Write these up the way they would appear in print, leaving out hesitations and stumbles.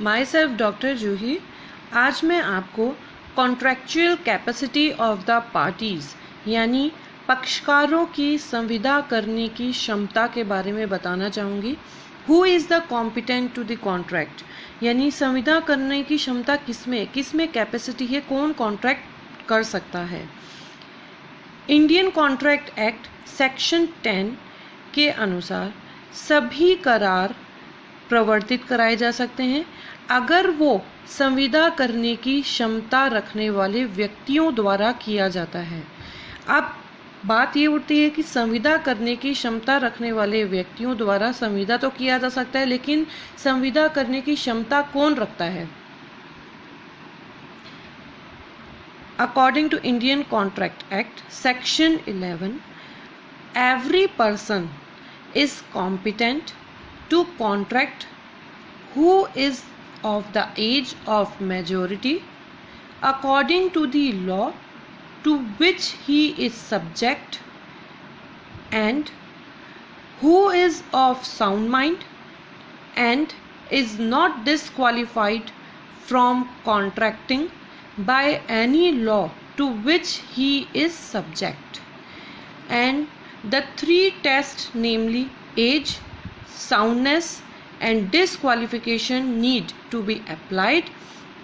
My self doctor जूही। आज मैं आपको contractual capacity of the parties यानी पक्षकारों की संविदा करने की क्षमता के बारे में बताना चाहूँगी। Who is the competent to the contract यानी संविदा करने की क्षमता किसमें कैपेसिटी है, कौन कॉन्ट्रैक्ट कर सकता है। इंडियन कॉन्ट्रैक्ट एक्ट सेक्शन 10 के अनुसार सभी करार प्रवर्तित कराए जा सकते हैं अगर वो संविदा करने की क्षमता रखने वाले व्यक्तियों द्वारा किया जाता है। अब बात ये उठती है कि संविदा करने की क्षमता रखने वाले व्यक्तियों द्वारा संविदा तो किया जा सकता है, लेकिन संविदा करने की क्षमता कौन रखता है। According to Indian Contract Act, Section 11, every person is competent to contract who is of the age of majority according to the law to which he is subject and who is of sound mind and is not disqualified from contracting by any law to which he is subject. And the three tests, namely age, soundness and disqualification, need to be applied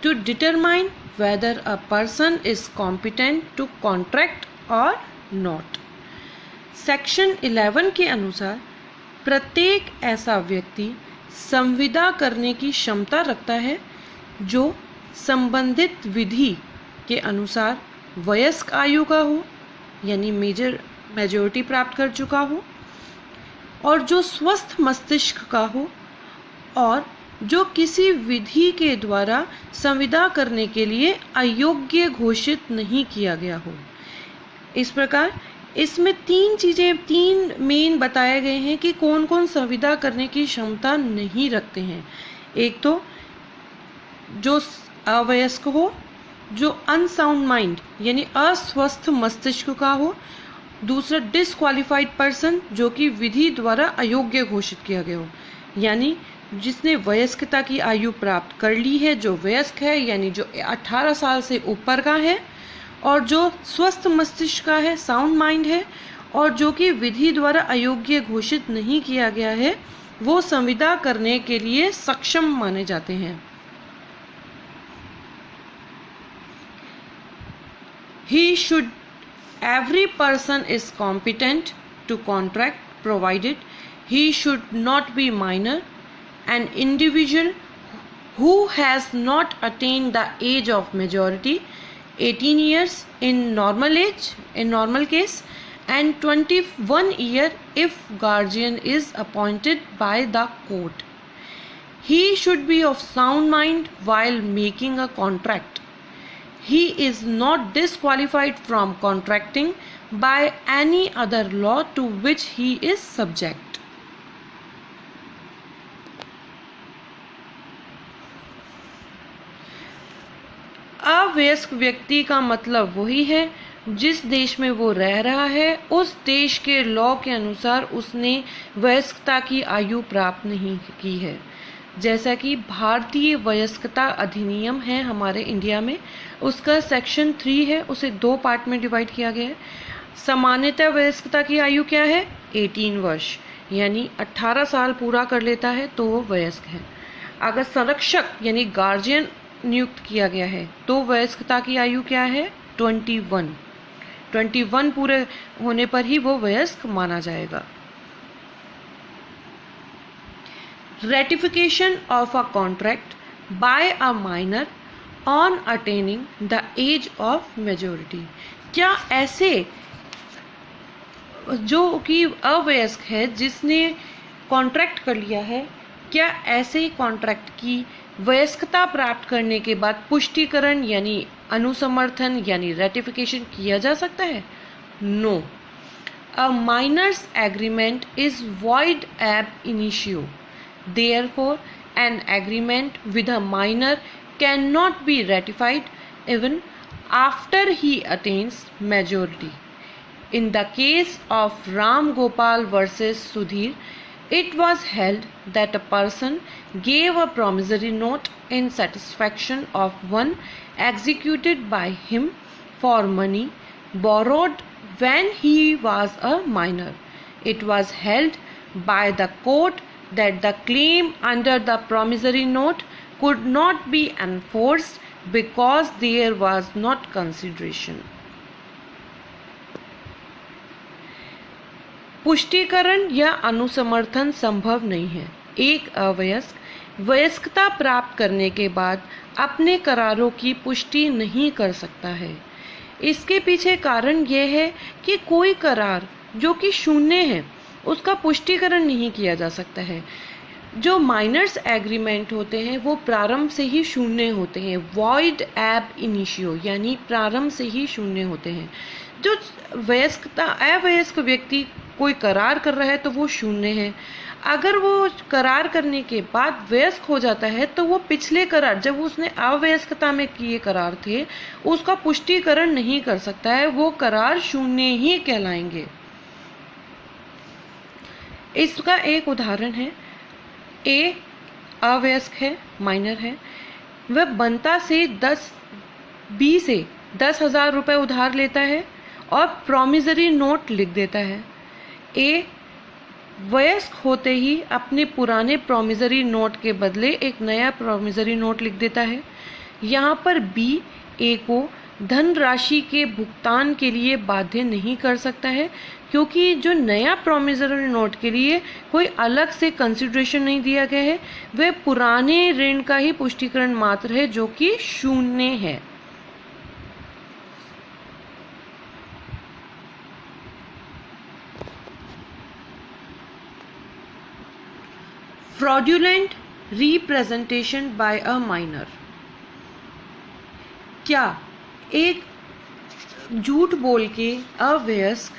to determine whether a person is competent to contract or not. Section 11 के अनुसार प्रत्येक ऐसा व्यक्ति संविदा करने की क्षमता रखता है जो संबंधित विधि के अनुसार वयस्क आयु का हो यानी मेजॉरिटी प्राप्त कर चुका हो, और जो स्वस्थ मस्तिष्क का हो, और जो किसी विधि के द्वारा संविदा करने के लिए अयोग्य घोषित नहीं किया गया हो। इस प्रकार इसमें तीन मेन बताए गए हैं कि कौन कौन संविदा करने की क्षमता नहीं रखते हैं। एक तो जो अवयस्क हो, जो अनसाउंड माइंड यानी अस्वस्थ मस्तिष्क का हो, दूसरा डिसक्वालिफाइड पर्सन जो कि विधि द्वारा अयोग्य घोषित किया गया हो यानी जिसने वयस्कता की आयु प्राप्त कर ली है, जो वयस्क है यानी जो 18 साल से ऊपर का है, और जो स्वस्थ मस्तिष्क का है, साउंड माइंड है, और जो कि विधि द्वारा अयोग्य घोषित नहीं किया गया है, वो संविदा करने के लिए सक्षम माने जाते हैं। Every person is competent to contract provided he should not be minor. An individual who has not attained the age of majority, 18 years in normal case, and 21 year if guardian is appointed by the court. He should be of sound mind while making a contract. He is not disqualified from contracting by any other law to which he is subject. अवयस्क व्यक्ति का मतलब वही है जिस देश में वो रह रहा है उस देश के लॉ के अनुसार उसने वयस्कता की आयु प्राप्त नहीं की है। जैसा कि भारतीय वयस्कता अधिनियम है हमारे इंडिया में, उसका सेक्शन 3 है, उसे 2 पार्ट में डिवाइड किया गया है। सामान्यतः वयस्कता की आयु क्या है? 18 वर्ष यानी 18 साल पूरा कर लेता है तो वो वयस्क है। अगर संरक्षक यानी गार्जियन नियुक्त किया गया है तो वयस्कता की आयु क्या है? 21 पूरे होने पर ही वो वयस्क माना जाएगा। Ratification of a contract by a minor on attaining the age of majority। क्या ऐसे जो कि अवयस्क है जिसने कॉन्ट्रैक्ट कर लिया है, क्या ऐसे कॉन्ट्रैक्ट की वयस्कता प्राप्त करने के बाद पुष्टिकरण यानी अनुसमर्थन यानी रेटिफिकेशन किया जा सकता है? No. A minors agreement is void ab initio. Therefore, an agreement with a minor cannot be ratified even after he attains majority. In the case of Ram Gopal versus Sudhir, It was held that a person gave a promissory note in satisfaction of one executed by him for money borrowed when he was a minor. It was held by the court that the claim under the promissory note could not be enforced because there was not consideration. पुष्टिकरण या अनुसमर्थन संभव नहीं है। एक अवयस्क वयस्कता प्राप्त करने के बाद अपने करारों की पुष्टि नहीं कर सकता है। इसके पीछे कारण यह है कि कोई करार जो कि शून्य है उसका पुष्टिकरण नहीं किया जा सकता है। जो माइनर्स एग्रीमेंट होते हैं वो प्रारंभ से ही शून्य होते हैं, वॉइड एब इनिशियो, यानी प्रारंभ से ही शून्य होते हैं। जो अवयस्क व्यक्ति कोई करार कर रहा है तो वो शून्य है। अगर वो करार करने के बाद वयस्क हो जाता है तो वो पिछले करार, जब उसने अवयस्कता में किए करार थे, उसका पुष्टिकरण नहीं कर सकता है, वो करार शून्य ही कहलाएंगे। इसका एक उदाहरण है, ए अवयस्क है, माइनर है, वह बनता से बी से 10,000 रुपये उधार लेता है और प्रॉमिसरी नोट लिख देता है। ए वयस्क होते ही अपने पुराने प्रॉमिसरी नोट के बदले एक नया प्रॉमिसरी नोट लिख देता है। यहाँ पर बी ए को धनराशि के भुगतान के लिए बाध्य नहीं कर सकता है, क्योंकि जो नया प्रॉमिसरी नोट के लिए कोई अलग से कंसिडरेशन नहीं दिया गया है, वह पुराने ऋण का ही पुष्टिकरण मात्र है जो कि शून्य है। Fraudulent representation bye a minor. क्या एक झूठ बोल के अवयस्क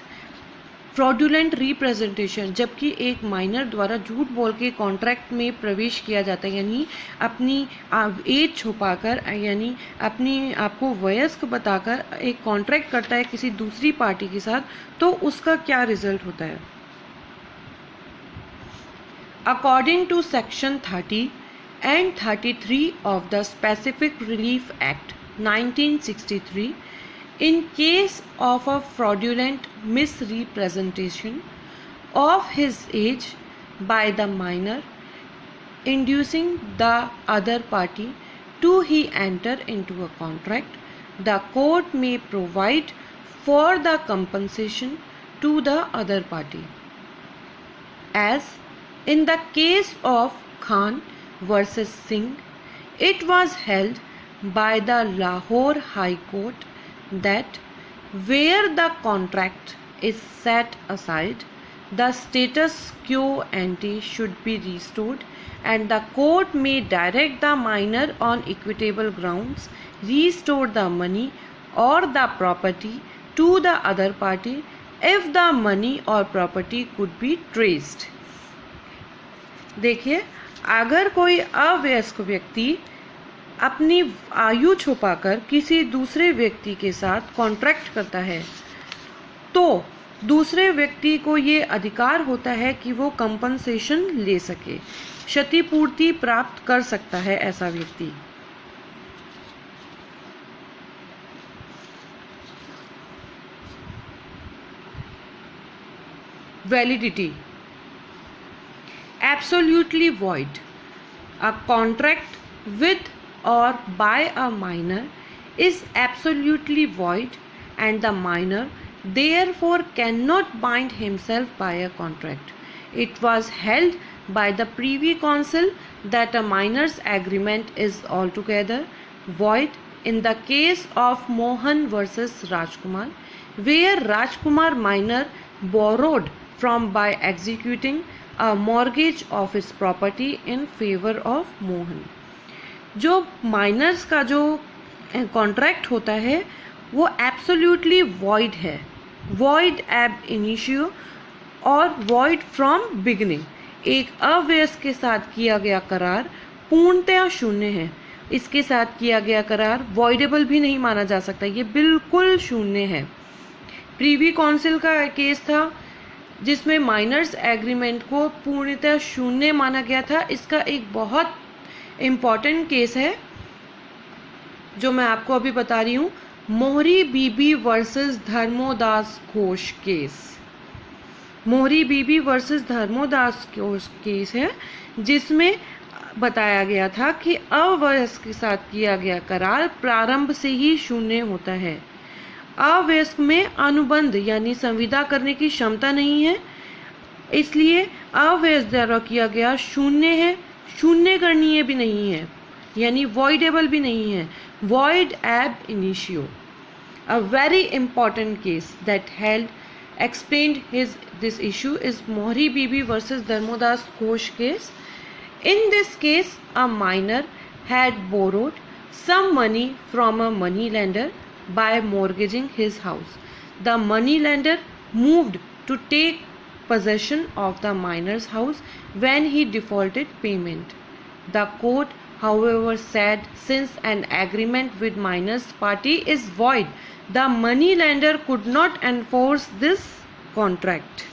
फ्रॉड्यूलेंट रिप्रेजेंटेशन, जबकि एक माइनर द्वारा झूठ बोल के कॉन्ट्रैक्ट में प्रवेश किया जाता है, यानी अपनी एज छुपाकर, यानी अपनी आपको वयस्क बताकर एक कॉन्ट्रैक्ट करता है किसी दूसरी पार्टी के साथ, तो उसका क्या रिजल्ट होता है? According to Section 30 and 33 of the Specific Relief Act 1963, in case of a fraudulent misrepresentation of his age by the minor, inducing the other party to he enter into a contract, the court may provide for the compensation to the other party. As in the case of Khan versus Singh, it was held by the Lahore High Court that where the contract is set aside, the status quo ante should be restored, and the court may direct the minor on equitable grounds restore the money or the property to the other party if the money or property could be traced. देखिए, अगर कोई अवयस्क व्यक्ति अपनी आयु छुपाकर किसी दूसरे व्यक्ति के साथ कॉन्ट्रैक्ट करता है, तो दूसरे व्यक्ति को ये अधिकार होता है कि वो कंपनसेशन ले सके, क्षतिपूर्ति प्राप्त कर सकता है ऐसा व्यक्ति। Validity. Absolutely void. A contract with or by a minor is absolutely void, and the minor therefore cannot bind himself by a contract. It was held by the Privy Council that a minor's agreement is altogether void in the case of Mohan versus Rajkumar, where Rajkumar minor borrowed from by executing a mortgage of his property in favor of Mohan. जो miners का जो contract होता है वो absolutely void है, void ab initio और void from beginning. एक अवयस्क के साथ किया गया करार पूर्णतया शून्य है, इसके साथ किया गया करार वॉइडेबल भी नहीं माना जा सकता, ये बिल्कुल शून्य है। प्रीवी काउंसिल का केस था जिसमें माइनर्स एग्रीमेंट को पूर्णतः शून्य माना गया था। इसका एक बहुत इम्पॉर्टेंट केस है जो मैं आपको अभी बता रही हूँ, मोहरी बीबी वर्सेस धर्मोदास घोष केस। मोहरी बीबी वर्सेस धर्मोदास घोष केस है जिसमें बताया गया था कि अवयस्क के साथ किया गया करार प्रारंभ से ही शून्य होता है। अवयस्क में अनुबंध यानी संविदा करने की क्षमता नहीं है, इसलिए अवयस्क द्वारा किया गया शून्य है, शून्य करणीय भी नहीं है, यानी voidable भी नहीं है, void ab initio. A very important case that held explained this issue is Mohri Bibi versus Dharmodas Ghosh case. In this case, a minor had borrowed some money from a money lender by mortgaging his house. The money lender moved to take possession of the minor's house when he defaulted payment. The court, however, said since an agreement with minor's party is void, the money lender could not enforce this contract.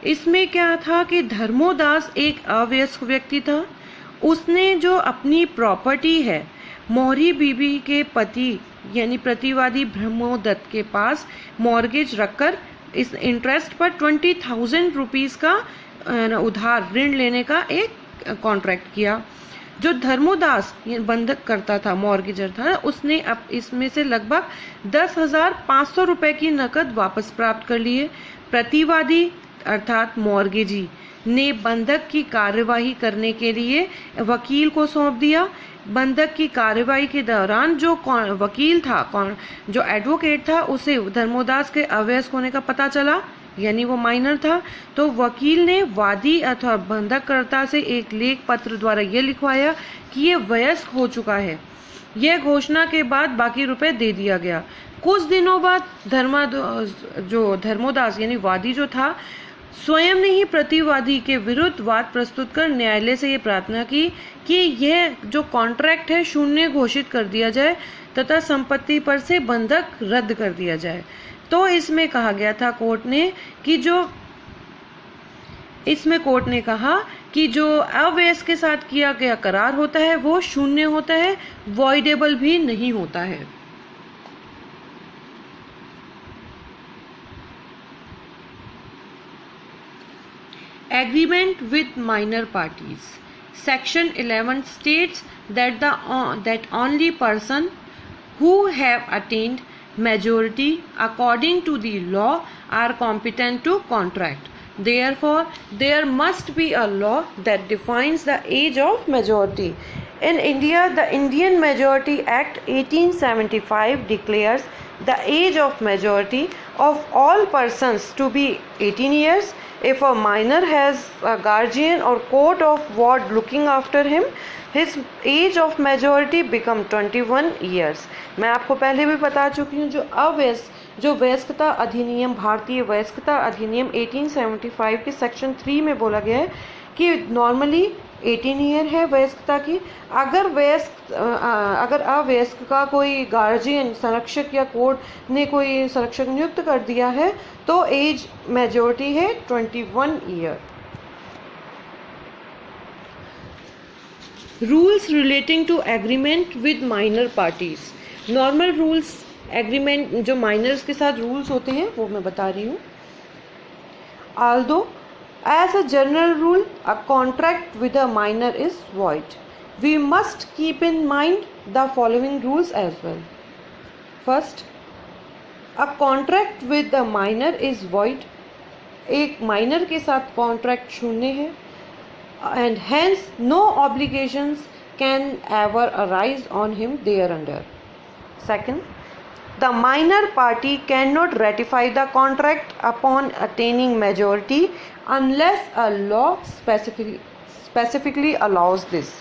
इसमें क्या था कि धर्मोदास एक अवयस्क व्यक्ति था। उसने जो अपनी प्रॉपर्टी है मोहरी बीबी के पति यानी प्रतिवादी ब्रह्मोदत्त के पास मॉर्गेज रखकर इस इंटरेस्ट पर 20,000 रुपीज़ का उधार ऋण लेने का एक कॉन्ट्रैक्ट किया। जो धर्मोदास बंधक करता था, मॉर्गेजर था, उसने अब इसमें से लगभग 10,500 रुपए की नकद वापस प्राप्त कर लिए। प्रतिवादी अर्थात मॉर्गेजी ने बंधक की कार्यवाही करने के लिए वकील को सौंप दिया। बंधक की कार्यवाही के दौरान जो वकील था, जो एडवोकेट था, उसे धर्मोदास के अवयस्क होने का पता चला, यानी वो माइनर था। तो वकील ने वादी अथवा बंधककर्ता से एक लेख पत्र द्वारा यह लिखवाया कि ये वयस्क हो चुका है। यह घोषणा के बाद बाकी रुपए दे दिया गया। कुछ दिनों बाद धर्मोदास यानी वादी जो था, स्वयं ने ही प्रतिवादी के विरुद्ध वाद प्रस्तुत कर न्यायालय से ये प्रार्थना की कि यह जो कॉन्ट्रैक्ट है शून्य घोषित कर दिया जाए तथा संपत्ति पर से बंधक रद्द कर दिया जाए। तो इसमें कहा गया था कोर्ट ने कहा कि जो अवयस्क के साथ किया गया करार होता है वो शून्य होता है, वॉइडेबल भी नहीं होता है। Agreement with minor parties. Section 11 states that only person who have attained majority according to the law are competent to contract. Therefore, there must be a law that defines the age of majority. In India, the Indian Majority Act 1875 declares the age of majority of all persons to be 18 years. If a minor has a guardian or court of ward looking after him, his age of majority become 21 years. मैं आपको पहले भी बता चुकी हूँ जो वयस्कता अधिनियम, भारतीय वयस्कता अधिनियम 1875 के सेक्शन 3 में बोला गया है कि नॉर्मली 18 ईयर है वयस्कता की। अगर अवयस्क का कोई गार्जियन, संरक्षक या कोर्ट ने कोई संरक्षक नियुक्त कर दिया है तो एज मेजोरिटी है 21 year. Rules relating to agreement with minor parties. Normal rules agreement जो माइनर्स के साथ रूल्स होते हैं वो मैं बता रही हूँ। Although as a general rule a contract with a minor is void, we must keep in mind the following rules as well. First, a contract with a minor is void. एक minor के साथ contract शून्य है and hence no obligations can ever arise on him thereunder. Second, the minor party cannot ratify the contract upon attaining majority unless a law specifically allows this.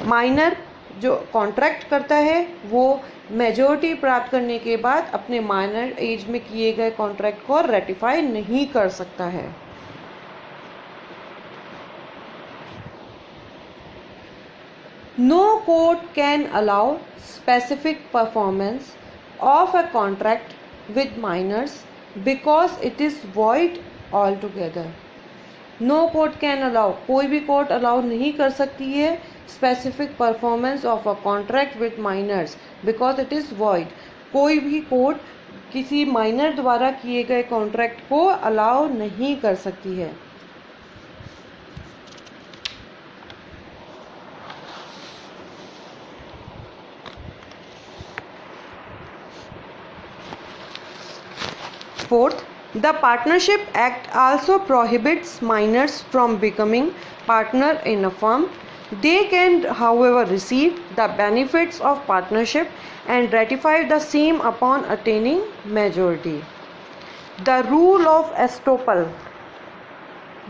Minor जो contract करता है वो majority प्राप्त करने के बाद अपने माइनर एज में किए गए कॉन्ट्रैक्ट को रेटिफाई नहीं कर सकता है। No court can allow specific performance of a contract with minors because it is void altogether. No court can allow, कोई भी कोर्ट अलाउ नहीं कर सकती है specific performance of a contract with minors because it is void. कोई भी court किसी minor द्वारा किए गए कॉन्ट्रैक्ट को अलाउ नहीं कर सकती है. Fourth, the Partnership Act also prohibits minors from becoming partner in a firm. They can, however, receive the benefits of partnership and ratify the same upon attaining majority. The rule of estoppel.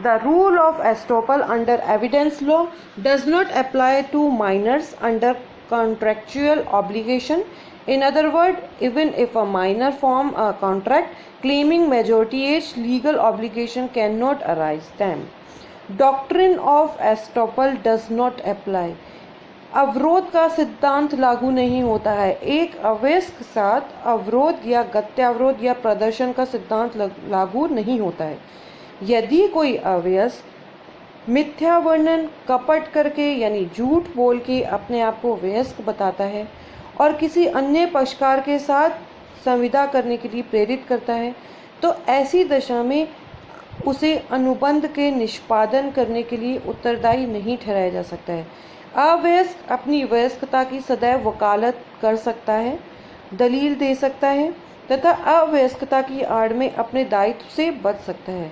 The rule of estoppel under evidence law does not apply to minors under contractual obligation. In other words, even if a minor form a contract claiming majority age, legal obligation cannot arise them. Doctrine of estoppel does not apply. अवरोध का सिद्धांत लागू नहीं होता है. एक अवयस्क के साथ अवरोध या गत्यावरोध या प्रदर्शन का सिद्धांत लागू नहीं होता है. यदि कोई अवयस्क मिथ्या वर्णन, कपट करके यानी झूठ बोल के अपने आप को वयस्क बताता है और किसी अन्य पक्षकार के साथ संविदा करने के लिए प्रेरित करता है, तो ऐसी दशा में उसे अनुबंध के निष्पादन करने के लिए उत्तरदायी नहीं ठहराया जा सकता है. अवयस्क अपनी वयस्कता की सदैव वकालत कर सकता है, दलील दे सकता है तथा अवयस्कता की आड़ में अपने दायित्व से बच सकता है.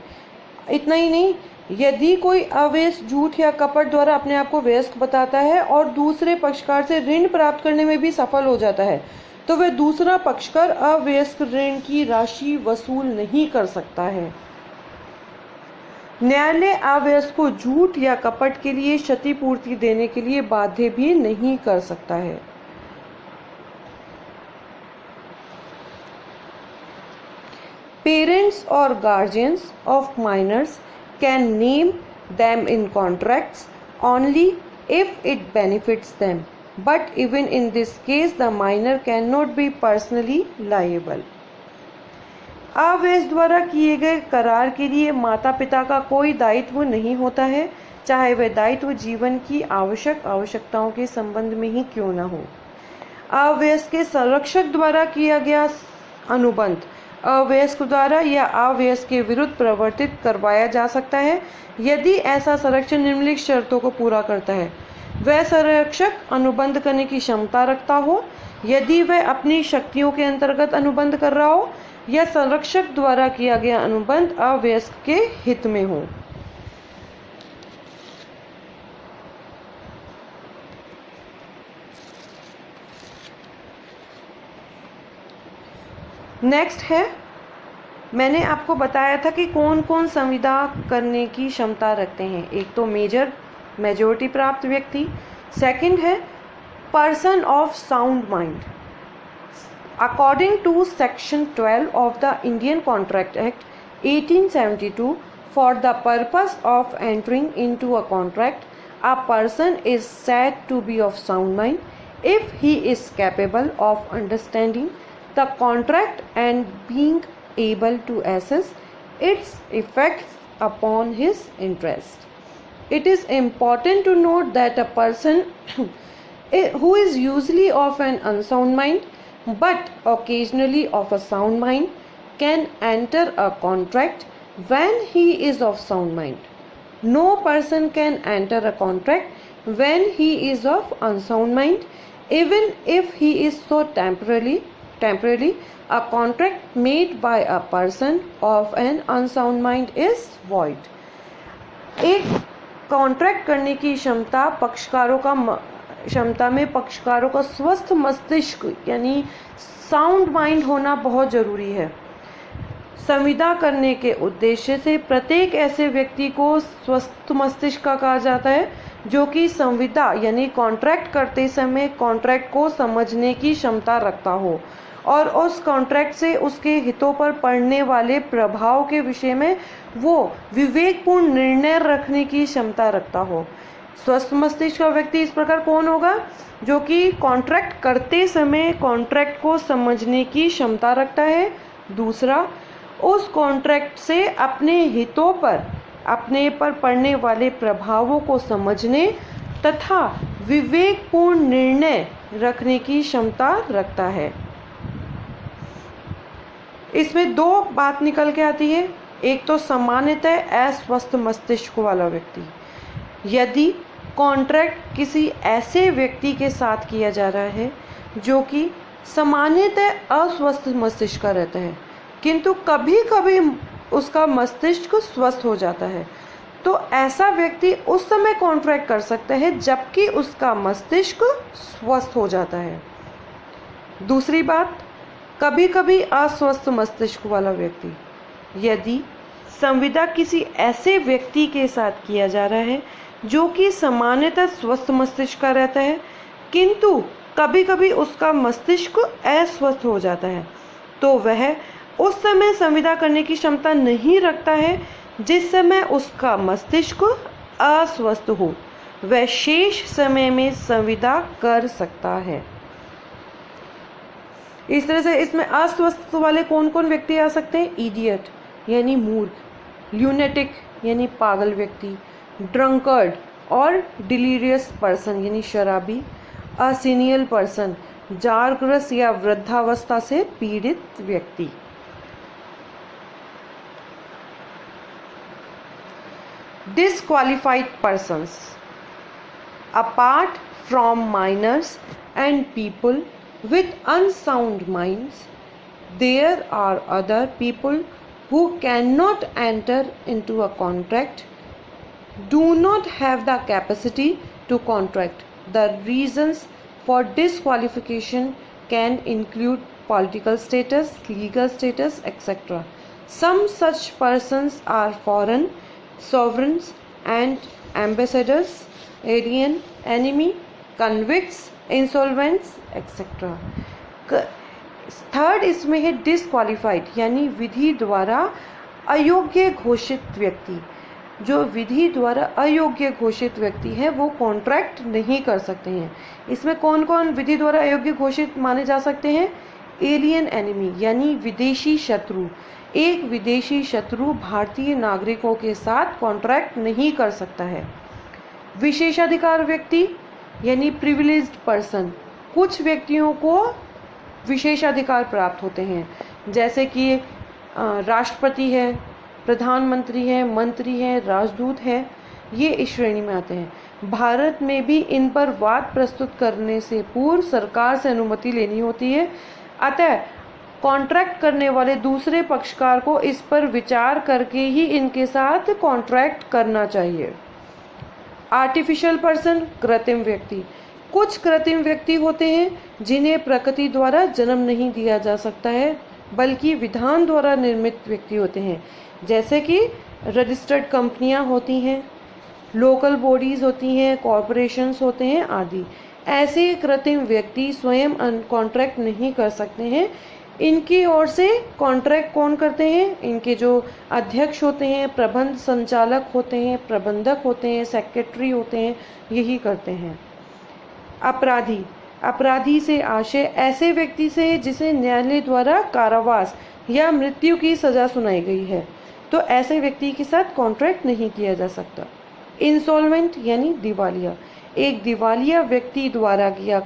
इतना ही नहीं, यदि कोई अवयस्क झूठ या कपट द्वारा अपने आप को वयस्क बताता है और दूसरे पक्षकार से ऋण प्राप्त करने में भी सफल हो जाता है, तो वह दूसरा पक्षकार अवयस्क ऋण की राशि वसूल नहीं कर सकता है. न्यायालय अवयस्क को झूठ या कपट के लिए क्षतिपूर्ति देने के लिए बाध्य भी नहीं कर सकता है. Parents or guardians of minors can name them in contracts only if it benefits them, but even in this case the minor cannot be personally liable. अवयस्क द्वारा किए गए करार के लिए माता पिता का कोई दायित्व नहीं होता है, चाहे वह दायित्व जीवन की आवश्यकताओं के संबंध में ही क्यों न हो. अवयस्क के संरक्षक द्वारा किया गया अनुबंध अवयस्क द्वारा या अवयस्क के विरुद्ध प्रवर्तित करवाया जा सकता है यदि ऐसा संरक्षण निम्नलिखित शर्तों को पूरा करता है. वह संरक्षक अनुबंध करने की क्षमता रखता हो, यदि वह अपनी शक्तियों के अंतर्गत अनुबंध कर रहा हो या संरक्षक द्वारा किया गया अनुबंध अवयस्क के हित में हो. नेक्स्ट है, मैंने आपको बताया था कि कौन कौन संविदा करने की क्षमता रखते हैं. एक तो मेजोरिटी प्राप्त व्यक्ति, सेकंड है person of sound mind. According to section 12 of the Indian contract act 1872, for the purpose of entering into a contract a person is said to be of sound mind if he is capable of understanding the contract and being able to assess its effects upon his interest. It is important to note that a person who is usually of an unsound mind but occasionally of a sound mind can enter a contract when he is of sound mind. No person can enter a contract when he is of unsound mind, even if he is so temporarily, a contract made by a person of an unsound mind is void. एक contract करने की क्षमता में पक्षकारों का स्वस्थ मस्तिष्क यानी साउंड माइंड होना बहुत जरूरी है. संविदा करने के उद्देश्य से प्रत्येक ऐसे व्यक्ति को स्वस्थ मस्तिष्क का कहा जाता है जो कि संविदा यानी कॉन्ट्रैक्ट करते समय कॉन्ट्रैक्ट को समझने की क्षमता रखता हो और उस कॉन्ट्रैक्ट से उसके हितों पर पड़ने वाले प्रभाव के विषय में वो विवेकपूर्ण निर्णय रखने की क्षमता रखता हो. स्वस्थ मस्तिष्क का व्यक्ति इस प्रकार कौन होगा? जो कि कॉन्ट्रैक्ट करते समय कॉन्ट्रैक्ट को समझने की क्षमता रखता है दूसरा, उस कॉन्ट्रैक्ट से अपने हितों पर अपने पर पड़ने वाले प्रभावों को समझने तथा विवेकपूर्ण निर्णय रखने की क्षमता रखता है। इसमें दो बात निकल के आती है। एक तो सामान्यतः अस्वस्थ मस्तिष्क वाला व्यक्ति, यदि कॉन्ट्रैक्ट किसी ऐसे व्यक्ति के साथ किया जा रहा है जो कि सामान्यतः अस्वस्थ मस्तिष्क का रहता है, किंतु कभी कभी उसका मस्तिष्क स्वस्थ हो जाता है, तो ऐसा व्यक्ति उस समय कॉन्ट्रैक्ट कर सकता है जबकि उसका मस्तिष्क स्वस्थ हो जाता है। दूसरी बात, कभी कभी अस्वस्थ मस्तिष्क वाला व्यक्ति, यदि संविदा किसी ऐसे व्यक्ति के साथ किया जा रहा है जो कि सामान्यतः स्वस्थ मस्तिष्क का रहता है, किंतु कभी कभी उसका मस्तिष्क अस्वस्थ हो जाता है, तो वह उस समय संविदा करने की क्षमता नहीं रखता है जिस समय उसका मस्तिष्क अस्वस्थ हो। वह शेष समय में संविदा कर सकता है। इस तरह से इसमें अस्वस्थ वाले कौन कौन व्यक्ति आ सकते हैं? इडियट यानी मूर्ख, ल्यूनेटिक यानी पागल व्यक्ति, ड्रंकर्ड और डिलीरियस पर्सन यानी शराबी, असीनियल पर्सन जारग्रस्त या वृद्धावस्था से पीड़ित व्यक्ति। Disqualified persons, apart from minors and people with unsound minds, there are other people who cannot enter into a contract, do not have the capacity to contract. The reasons for disqualification can include political status, legal status, etc. Some such persons are foreign sovereigns and ambassadors, alien, enemy, convicts, insolvents, etc. Third इसमें है disqualified यानी विधि द्वारा अयोग्य घोषित व्यक्ति। जो विधि द्वारा अयोग्य घोषित व्यक्ति है वो कॉन्ट्रैक्ट नहीं कर सकते हैं। इसमें कौन कौन विधि द्वारा अयोग्य घोषित माने जा सकते हैं? एलियन एनिमी यानी विदेशी शत्रु। एक विदेशी शत्रु भारतीय नागरिकों के साथ कॉन्ट्रैक्ट नहीं कर सकता है। विशेषाधिकार व्यक्ति यानी प्रिविलेज्ड पर्सन। कुछ व्यक्तियों को विशेषाधिकार प्राप्त होते हैं, जैसे कि राष्ट्रपति है, प्रधानमंत्री है, मंत्री है, राजदूत है, ये इस श्रेणी में आते हैं। भारत में भी इन पर वाद प्रस्तुत करने से पूर्व सरकार से अनुमति लेनी होती है, अतः कॉन्ट्रैक्ट करने वाले दूसरे पक्षकार को इस पर विचार करके ही इनके साथ कॉन्ट्रैक्ट करना चाहिए। आर्टिफिशियल पर्सन, कृत्रिम व्यक्ति। कुछ कृत्रिम व्यक्ति होते हैं जिन्हें प्रकृति द्वारा जन्म नहीं दिया जा सकता है, बल्कि विधान द्वारा निर्मित व्यक्ति होते हैं, जैसे कि रजिस्टर्ड कंपनियां होती हैं, लोकल बॉडीज होती हैं, कॉरपोरेशंस होते हैं आदि। ऐसे कृत्रिम व्यक्ति स्वयं कॉन्ट्रैक्ट नहीं कर सकते हैं। इनकी ओर से कॉन्ट्रैक्ट कौन करते हैं? इनके जो अध्यक्ष होते हैं, प्रबंध संचालक होते हैं, प्रबंधक होते हैं, सेक्रेटरी होते हैं, यही करते हैं। अपराधी, अपराधी से आशय ऐसे व्यक्ति से जिसे न्यायालय द्वारा कारावास या मृत्यु की सजा सुनाई गई है, तो ऐसे व्यक्ति के साथ कॉन्ट्रैक्ट नहीं किया जा सकता। इंसॉल्वेंट यानी दिवालिया। एक दिवालिया व्यक्ति द्वारा किया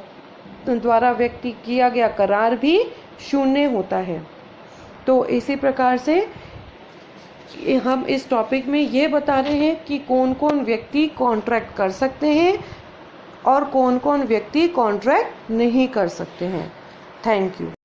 गया करार भी शून्य होता है। तो इसी प्रकार से हम इस टॉपिक में ये बता रहे हैं कि कौन कौन व्यक्ति कॉन्ट्रैक्ट कर सकते हैं और कौन कौन व्यक्ति कॉन्ट्रैक्ट नहीं कर सकते हैं। Thank you.